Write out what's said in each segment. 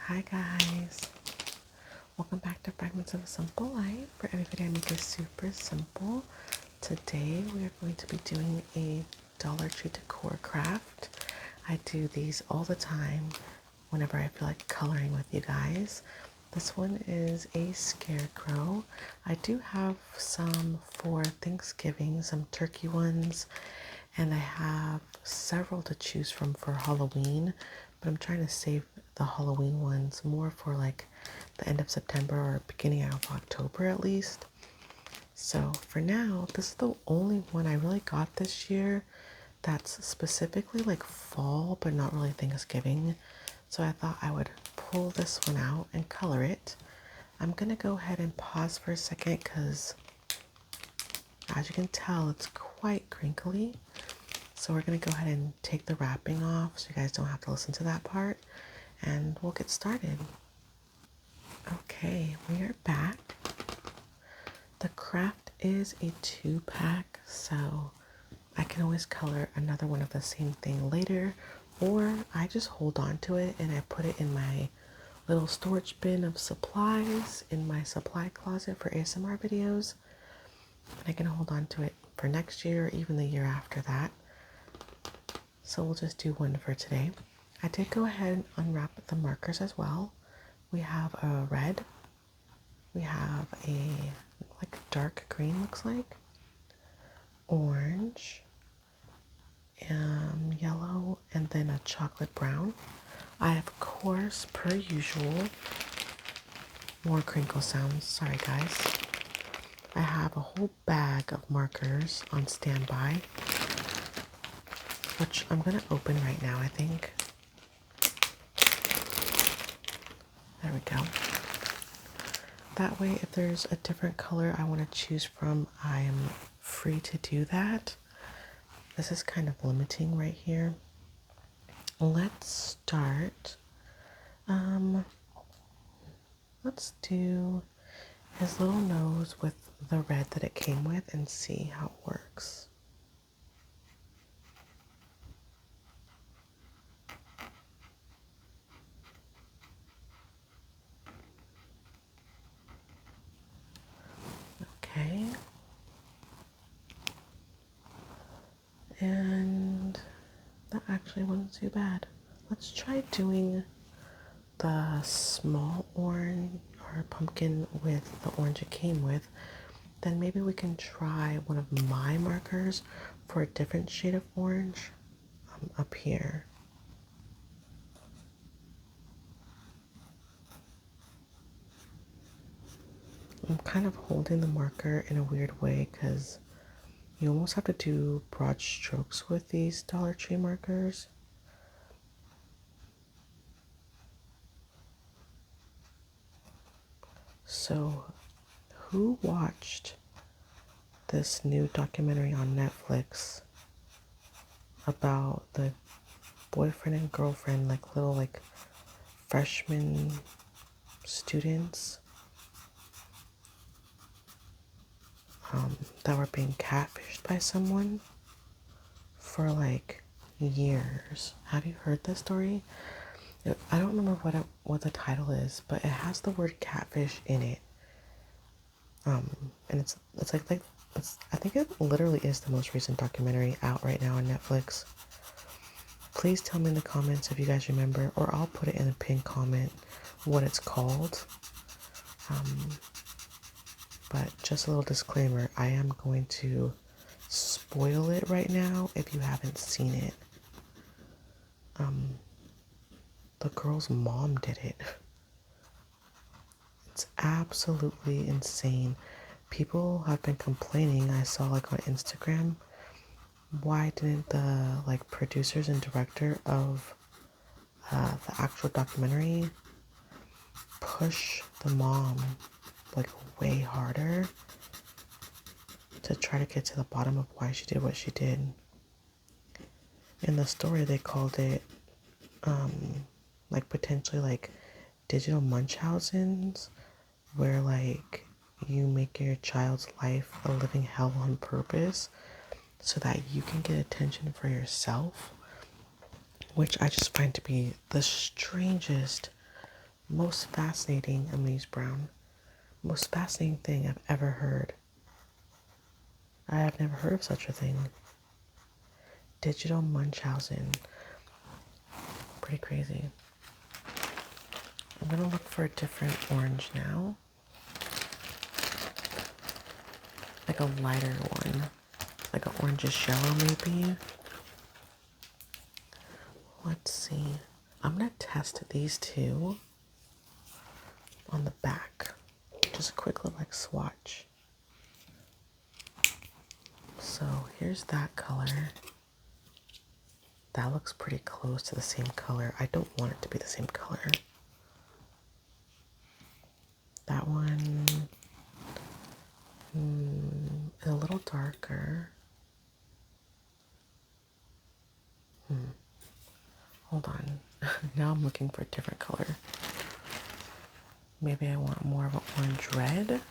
Hi guys, welcome back to Fragments of a Simple Life, where every video I make is super simple. Today we are going to be doing a Dollar Tree decor craft. I do these all the time whenever I feel like coloring with you guys. This one is a scarecrow. I do have some for Thanksgiving, some turkey ones, and I have several to choose from for Halloween, but I'm trying to save the Halloween ones more for like the end of September or beginning of October at least. So for now, this is the only one I really got this year that's specifically like fall but not really Thanksgiving. So I thought I would pull this one out and color it. I'm gonna go ahead and pause for a second because as you can tell, it's quite crinkly. So we're gonna go ahead and take the wrapping off so you guys don't have to listen to that part, and we'll get started. Okay, we are back. The craft is a 2-pack, so I can always color another one of the same thing later, or I just hold on to it and I put it in my little storage bin of supplies in my supply closet for ASMR videos, and I can hold on to it for next year or even the year after that. So we'll just do one for today. I did go ahead and unwrap the markers as well. We have a red, we have a like dark green looks like, orange, yellow, and then a chocolate brown. I of course, per usual, more crinkle sounds, sorry guys. I have a whole bag of markers on standby, which I'm gonna open right now, I think. There we go. That way, if there's a different color I want to choose from, I am free to do that. This is kind of limiting right here. Let's start. Let's do his little nose with the red that it came with and see how it works. Okay. And that actually wasn't too bad. Let's try doing the small orange or pumpkin with the orange it came with. Then maybe we can try one of my markers for a different shade of orange up here. I'm kind of holding the marker in a weird way because you almost have to do broad strokes with these Dollar Tree markers. So, who watched this new documentary on Netflix about the boyfriend and girlfriend, like little like freshman students that were being catfished by someone for like years? Have you heard this story? I don't remember what the title is, but it has the word catfish in it. And it's like I think it literally is the most recent documentary out right now on Netflix. Please tell me in the comments if you guys remember, or I'll put it in a pinned comment what it's called. But just a little disclaimer, I am going to spoil it right now if you haven't seen it. The girl's mom did it. It's absolutely insane. People have been complaining, I saw like on Instagram, why didn't the like producers and director of the actual documentary push the mom like way harder to try to get to the bottom of why she did what she did. In the story they called it like potentially like digital Munchausen's, where like you make your child's life a living hell on purpose so that you can get attention for yourself, which I just find to be the strangest Most fascinating, I'm gonna use brown. Most fascinating thing I've ever heard. I have never heard of such a thing. Digital Munchausen. Pretty crazy. I'm gonna look for a different orange now. Like a lighter one. Like an orangish yellow maybe. Let's see. I'm gonna test these two on the back. Just a quick little like swatch. So here's that color. That looks pretty close to the same color. I don't want it to be the same color. That one is a little darker. Hold on. Now I'm looking for a different color. Maybe I want more of an orange red.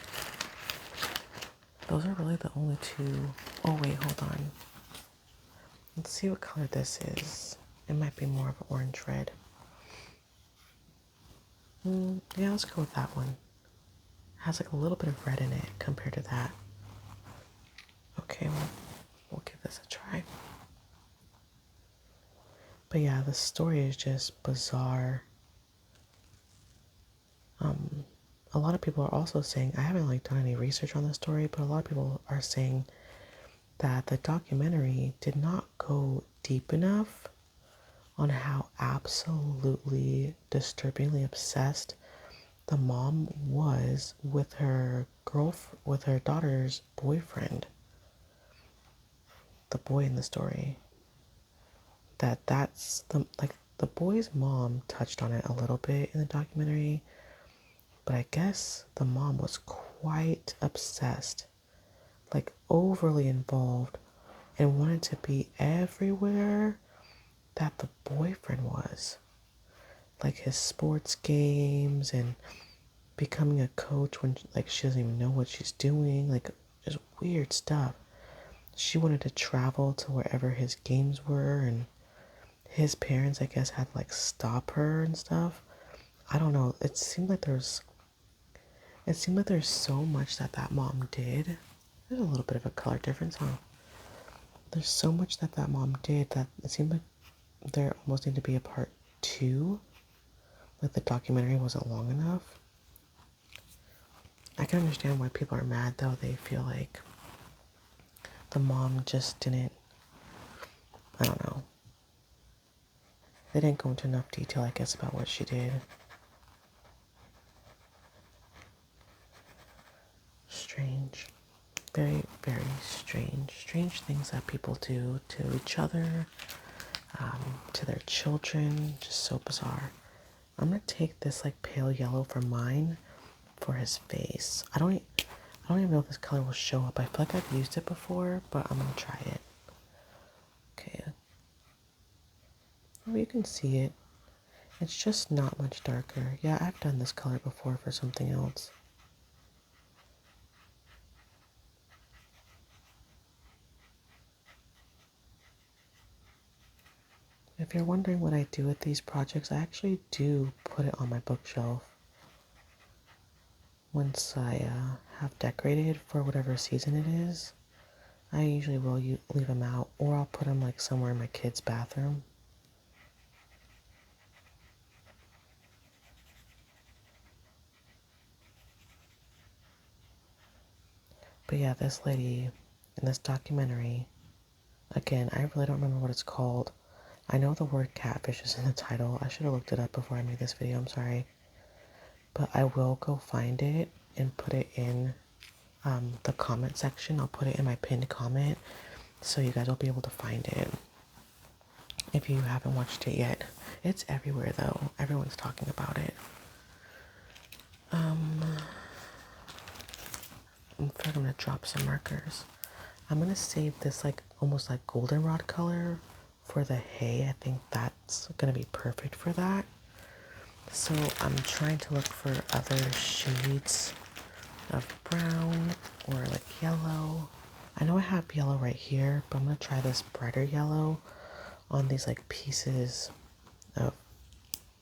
Those are really the only two. Oh wait, hold on. Let's see what color this is. It might be more of an orange red. Yeah, let's go with that one. It has like a little bit of red in it compared to that. Okay, we'll give this a try. But yeah, the story is just bizarre. A lot of people are also saying, I haven't like done any research on the story, but a lot of people are saying that the documentary did not go deep enough on how absolutely disturbingly obsessed the mom was with her with her daughter's boyfriend, the boy in the story. That's the boy's mom touched on it a little bit in the documentary, but I guess the mom was quite obsessed, like overly involved, and wanted to be everywhere that the boyfriend was. Like his sports games and becoming a coach when like she doesn't even know what she's doing, like just weird stuff. She wanted to travel to wherever his games were, and his parents I guess had to like stop her and stuff. I don't know. It seemed like there's so much that mom did. There's a little bit of a color difference, huh? There's so much that mom did that it seemed like there almost need to be a part 2. Like the documentary wasn't long enough. I can understand why people are mad though. They feel like the mom just didn't, I don't know. They didn't go into enough detail, I guess, about what she did. Strange. Very, very strange. Strange things that people do to each other, to their children. Just so bizarre. I'm gonna take this like pale yellow for mine for his face. I don't even know if this color will show up. I feel like I've used it before, but I'm gonna try it. Okay. Oh, you can see it. It's just not much darker. Yeah, I've done this color before for something else. If you're wondering what I do with these projects, I actually do put it on my bookshelf. Once I have decorated for whatever season it is, I usually will leave them out, or I'll put them like somewhere in my kid's bathroom. But yeah, this lady in this documentary, again, I really don't remember what it's called. I know the word catfish is in the title. I should have looked it up before I made this video, I'm sorry. But I will go find it and put it in the comment section. I'll put it in my pinned comment so you guys will be able to find it if you haven't watched it yet. It's everywhere though. Everyone's talking about it. I'm afraid I'm gonna drop some markers. I'm gonna save this like almost like goldenrod color for the hay. I think that's gonna be perfect for that. So I'm trying to look for other shades of brown or like yellow. I know I have yellow right here, but I'm gonna try this brighter yellow on these like pieces of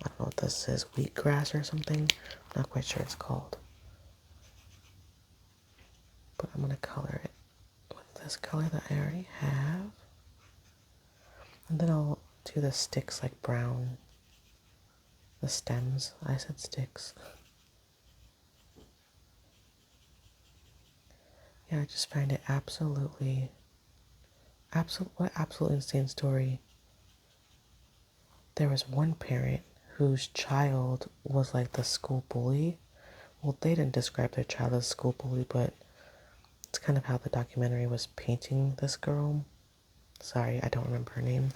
I don't know what this is, wheatgrass or something. Not quite sure what it's called. But I'm going to color it with this color that I already have. And then I'll do the sticks like brown. The stems. I said sticks. Yeah, I just find it absolutely insane story. There was one parent whose child was like the school bully. Well, they didn't describe their child as a school bully, but it's kind of how the documentary was painting this girl. Sorry, I don't remember her name.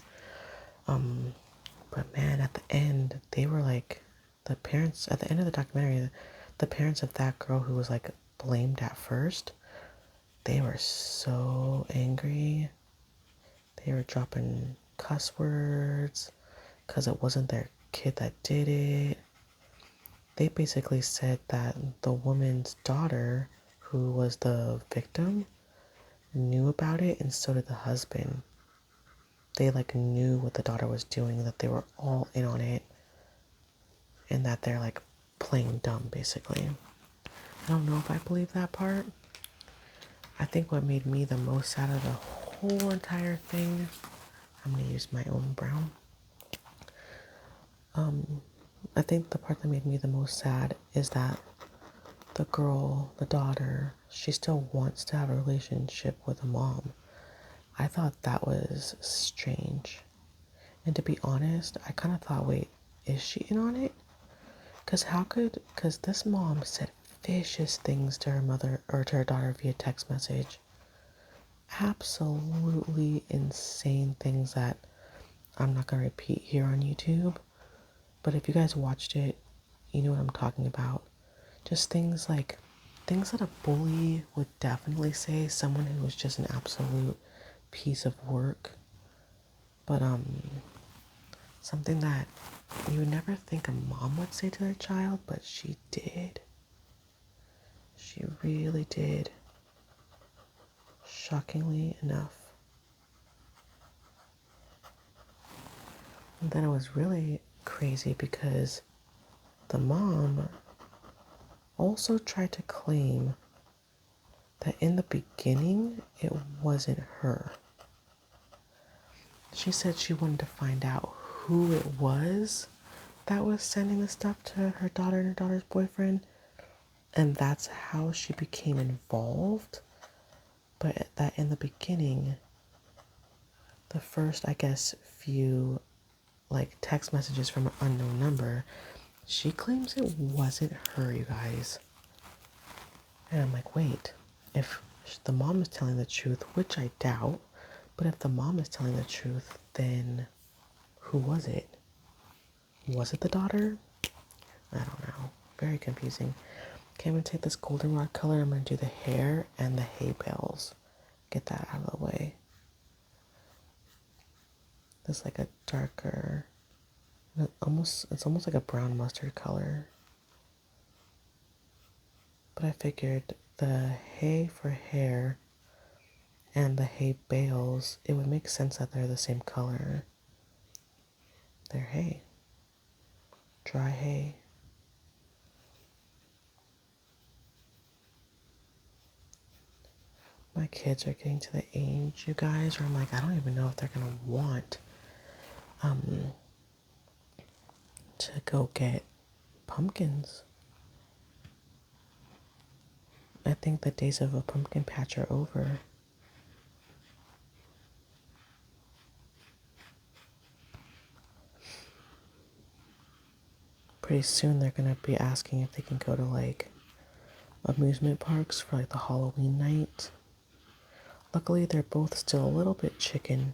But man, at the end, they were like, the parents, at the end of the documentary, the parents of that girl who was like blamed at first, they were so angry. They were dropping cuss words because it wasn't their kid that did it. They basically said that the woman's daughter, who was the victim, knew about it, and so did the husband. They like knew what the daughter was doing, that they were all in on it, and that they're like playing dumb basically. I don't know if I believe that part. I think what made me the most sad of the whole entire thing, I'm gonna use my own brown. I think the part that made me the most sad is that the girl, the daughter, she still wants to have a relationship with a mom. I thought that was strange. And to be honest, I kind of thought, wait, is she in on it? Because this mom said vicious things to her mother or to her daughter via text message. Absolutely insane things that I'm not going to repeat here on YouTube. But if you guys watched it, you know what I'm talking about. Just things that a bully would definitely say, someone who was just an absolute piece of work. But something that you would never think a mom would say to their child, but she did. She really did. Shockingly enough. And then it was really crazy because the mom also tried to claim that in the beginning it wasn't her. She said she wanted to find out who it was that was sending the stuff to her daughter and her daughter's boyfriend, and that's how she became involved. But that in the beginning, the first, I guess, few like text messages from an unknown number, she claims it wasn't her, you guys. And I'm like, wait, if the mom is telling the truth, which I doubt, but if the mom is telling the truth, then who was it? Was it the daughter? I don't know. Very confusing. Okay, I'm going to take this goldenrod color. I'm going to do the hair and the hay bales. Get that out of the way. This like a darker, it's almost like a brown mustard color. But I figured the hay for hair and the hay bales, it would make sense that they're the same color. They're hay. Dry hay. My kids are getting to the age, you guys, where I'm like, I don't even know if they're gonna want to go get pumpkins. I think the days of a pumpkin patch are over. Pretty soon they're gonna be asking if they can go to like amusement parks for like the Halloween night. Luckily they're both still a little bit chicken.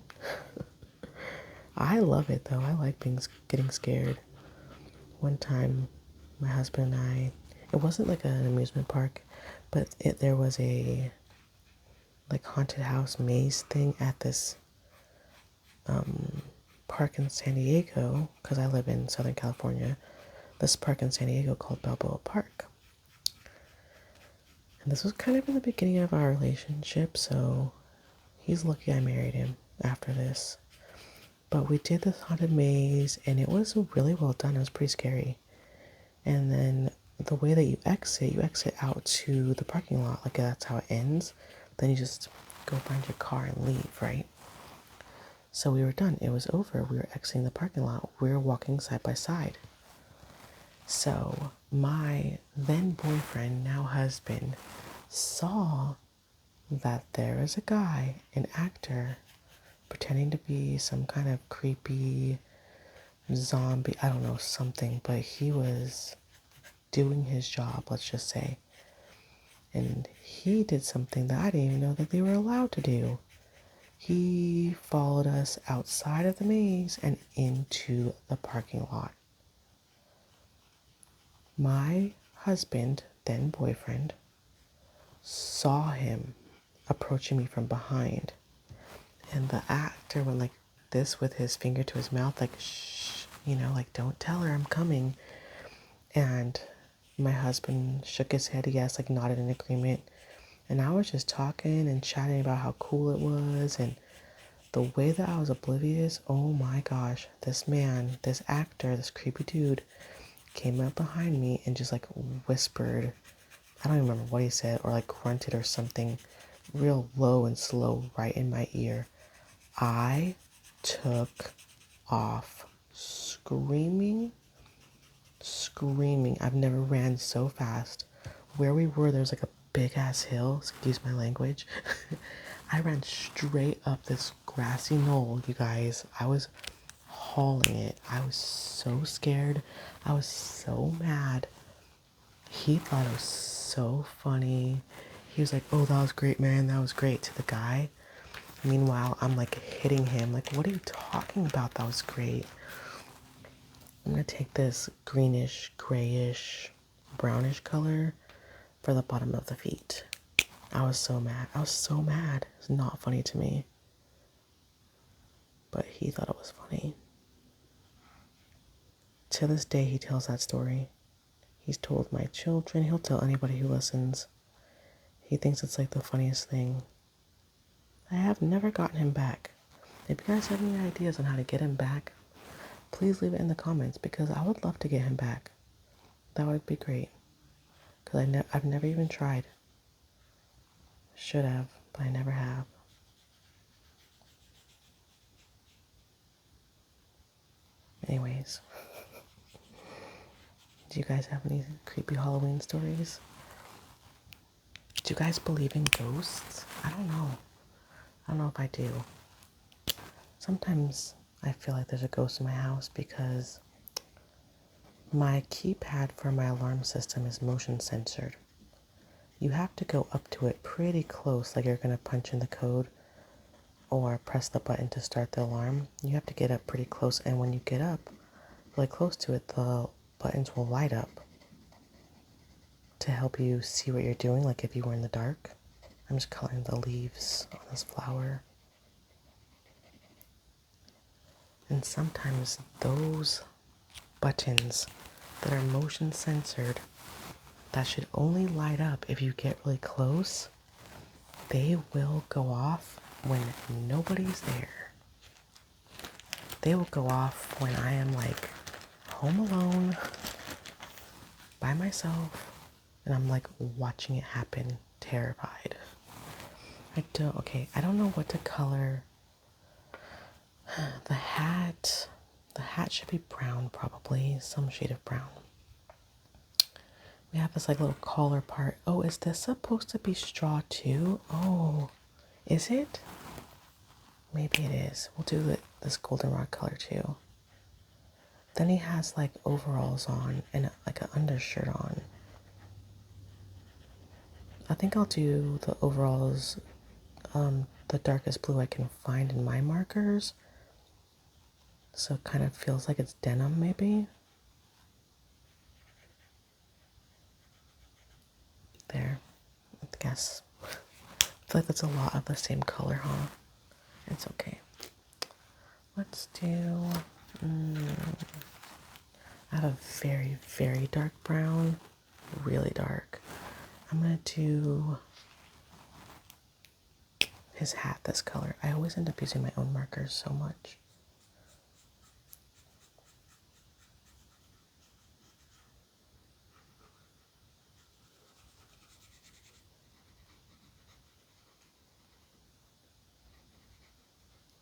I love it though. I like getting scared. One time my husband and I, it wasn't like an amusement park, but there was a like haunted house maze thing at this park in San Diego, because I live in Southern California. This park in San Diego called Balboa Park. And this was kind of in the beginning of our relationship, so he's lucky I married him after this. But we did this haunted maze and it was really well done. It was pretty scary. And then the way that you exit out to the parking lot. Like that's how it ends. Then you just go find your car and leave, right? So we were done. It was over. We were exiting the parking lot. We were walking side by side. So my then boyfriend, now husband, saw that there is a guy, an actor, pretending to be some kind of creepy zombie, I don't know, something, but he was doing his job, let's just say. And he did something that I didn't even know that they were allowed to do. He followed us outside of the maze and into the parking lot. My husband, then boyfriend, saw him approaching me from behind. And the actor went like this with his finger to his mouth, like, shh, like, don't tell her I'm coming. And my husband shook his head, yes, like nodded in agreement. And I was just talking and chatting about how cool it was. And the way that I was oblivious, oh my gosh, this man, this actor, this creepy dude came up behind me and just like whispered, I don't even remember what he said, or like grunted or something real low and slow right in my ear. I took off screaming. I've never ran so fast. Where we were, there's like a big ass hill, excuse my language. I ran straight up this grassy knoll, you guys. I was hauling it. I was so scared. I was so mad. He thought it was so funny. He was like, oh, that was great, man. That was great, to the guy. Meanwhile, I'm like hitting him. Like, what are you talking about? That was great. I'm going to take this greenish, grayish, brownish color for the bottom of the feet. I was so mad. It's not funny to me. But he thought it was funny. To this day, he tells that story. He's told my children. He'll tell anybody who listens. He thinks it's like the funniest thing. I have never gotten him back. If you guys have any ideas on how to get him back, please leave it in the comments because I would love to get him back. That would be great. Because I've never even tried. Should have, but I never have. Anyways. Do you guys have any creepy Halloween stories? Do you guys believe in ghosts? I don't know. I don't know if I do. Sometimes I feel like there's a ghost in my house because my keypad for my alarm system is motion censored. You have to go up to it pretty close, like you're going to punch in the code or press the button to start the alarm. You have to get up pretty close, and when you get up really close to it, the buttons will light up to help you see what you're doing, like if you were in the dark. I'm just coloring the leaves on this flower. And sometimes those buttons that are motion censored, that should only light up if you get really close, they will go off when nobody's there. They will go off when I am like home alone by myself and I'm like watching it happen, terrified. I don't know what to color. The hat should be brown, probably some shade of brown. We have this like little collar part. Oh, is this supposed to be straw too? Oh, is it? Maybe it is. We'll do this goldenrod color too. Then he has like overalls on and like an undershirt on. I think I'll do the overalls, the darkest blue I can find in my markers. So it kind of feels like it's denim, maybe. There. I guess. I feel like that's a lot of the same color, huh? It's okay. Let's do... I have a very, very dark brown. Really dark. I'm going to do his hat this color. I always end up using my own markers so much.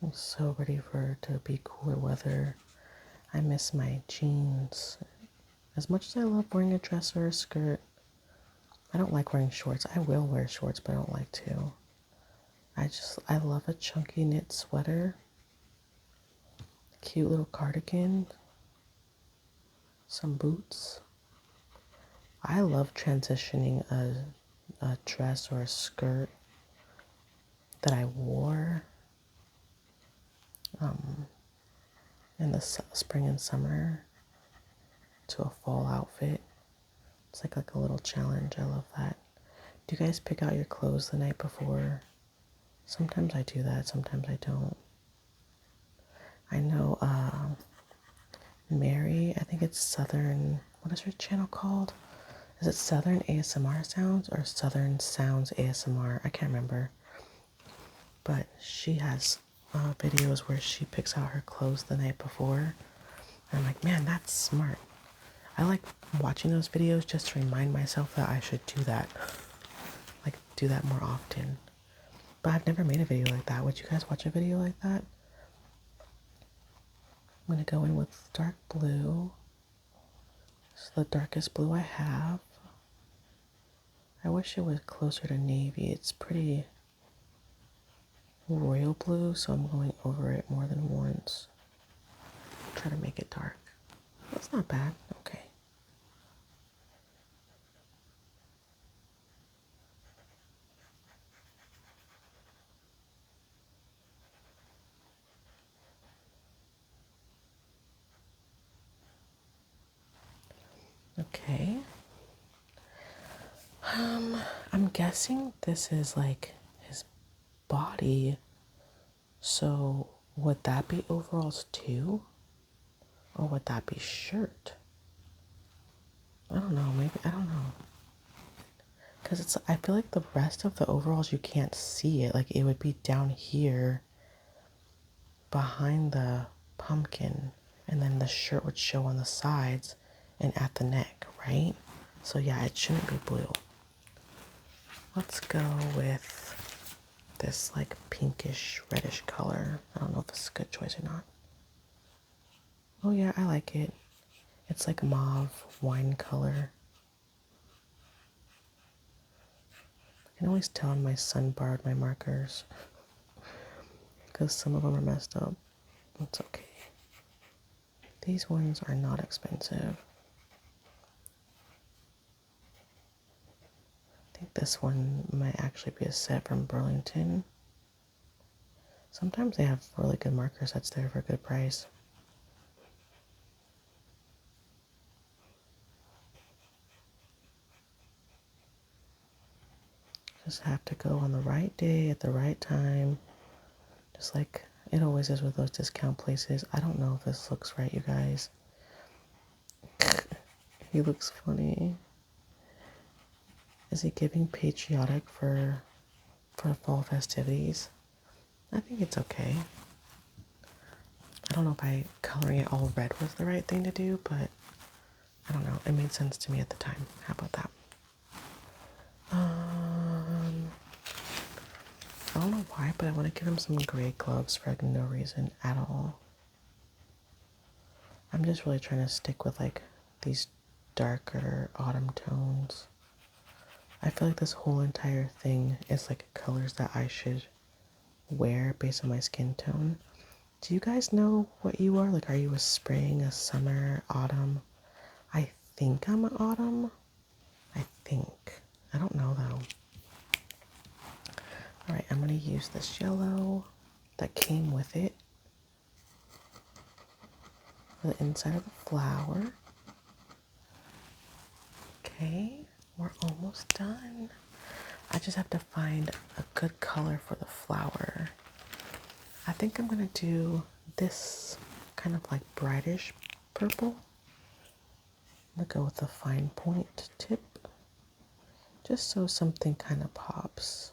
I'm so ready for it to be cooler weather. I miss my jeans. As much as I love wearing a dress or a skirt, I don't like wearing shorts. I will wear shorts, but I don't like to. I love a chunky knit sweater, cute little cardigan, some boots. I love transitioning a dress or a skirt that I wore in the spring and summer to a fall outfit. It's like a little challenge. I love that. Do you guys pick out your clothes the night before? Sometimes I do that, sometimes I don't. I know Mary, I think it's Southern, what is her channel called? Is it Southern ASMR Sounds or Southern Sounds ASMR? I can't remember. But she has videos where she picks out her clothes the night before. And I'm like, man, that's smart. I like watching those videos just to remind myself that I should do that. Like, do that more often. But I've never made a video like that. Would you guys watch a video like that? I'm going to go in with dark blue. It's the darkest blue I have. I wish it was closer to navy. It's pretty royal blue, so I'm going over it more than once. Try to make it dark. That's not bad. Okay. Okay. I'm guessing this is like his body. So would that be overalls too? Or would that be shirt? I don't know. Maybe, I don't know. Because I feel like the rest of the overalls, you can't see it. Like it would be down here behind the pumpkin. And then the shirt would show on the sides and at the neck, right? So yeah, it shouldn't be blue. Let's go with this like pinkish reddish color. I don't know if this is a good choice or not. Oh yeah, I like it. It's like mauve wine color. I can always tell when my son borrowed my markers because some of them are messed up. It's okay. These ones are not expensive. I think this one might actually be a set from Burlington. Sometimes they have really good marker sets there for a good price. Just have to go on the right day at the right time. Just like it always is with those discount places. I don't know if this looks right, you guys. He looks funny. Is he giving patriotic for fall festivities? I think it's okay. I don't know if coloring it all red was the right thing to do, but I don't know. It made sense to me at the time. How about that? I don't know why, but I want to give him some gray gloves for like no reason at all. I'm just really trying to stick with like these darker autumn tones. I feel like this whole entire thing is like colors that I should wear based on my skin tone. Do you guys know what you are? Like, are you a spring, a summer, autumn? I think I'm an autumn. I think. I don't know though. Alright, I'm going to use this yellow that came with it for the inside of the flower. Okay, we're almost done. I just have to find a good color for the flower. I think I'm going to do this kind of like brightish purple. I'm going to go with a fine point tip, just so something kind of pops.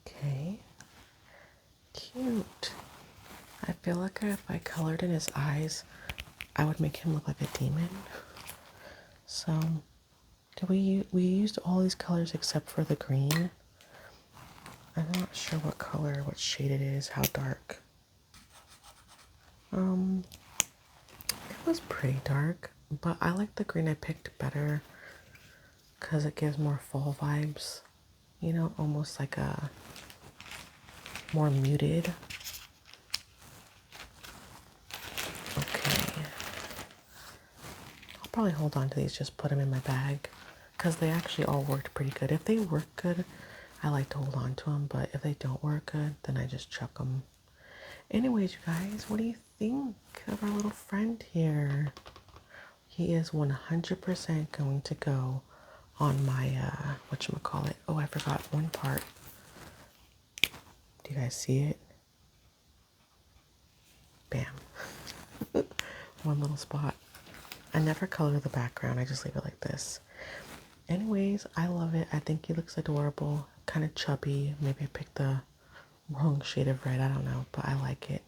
Okay. I feel like if I colored in his eyes, I would make him look like a demon. So, we used all these colors except for the green. I'm not sure what color, what shade it is, how dark. It was pretty dark, but I like the green I picked better because it gives more fall vibes. You know, almost like a more muted. Okay. I'll probably hold on to these, just put them in my bag because they actually all worked pretty good. If they work good, I like to hold on to them, but if they don't work good, then I just chuck them. Anyways, you guys, what do you think of our little friend here? He is 100% going to go on my, whatchamacallit. Oh, I forgot one part. Do you guys see it? Bam. One little spot. I never color the background. I just leave it like this. Anyways, I love it. I think he looks adorable. Kind of chubby. Maybe I picked the wrong shade of red. I don't know, but I like it.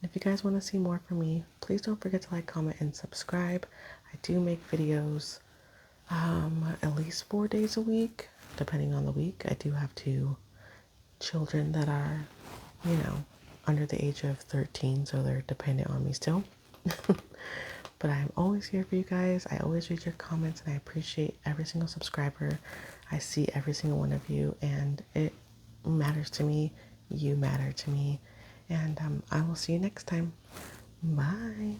If you guys want to see more from me, please don't forget to like, comment, and subscribe. I do make videos at least 4 days a week, depending on the week. I do have 2 children that are, you know, under the age of 13, so they're dependent on me still. But I'm always here for you guys. I always read your comments, and I appreciate every single subscriber. I see every single one of you, and it matters to me. You matter to me. And I will see you next time. Bye.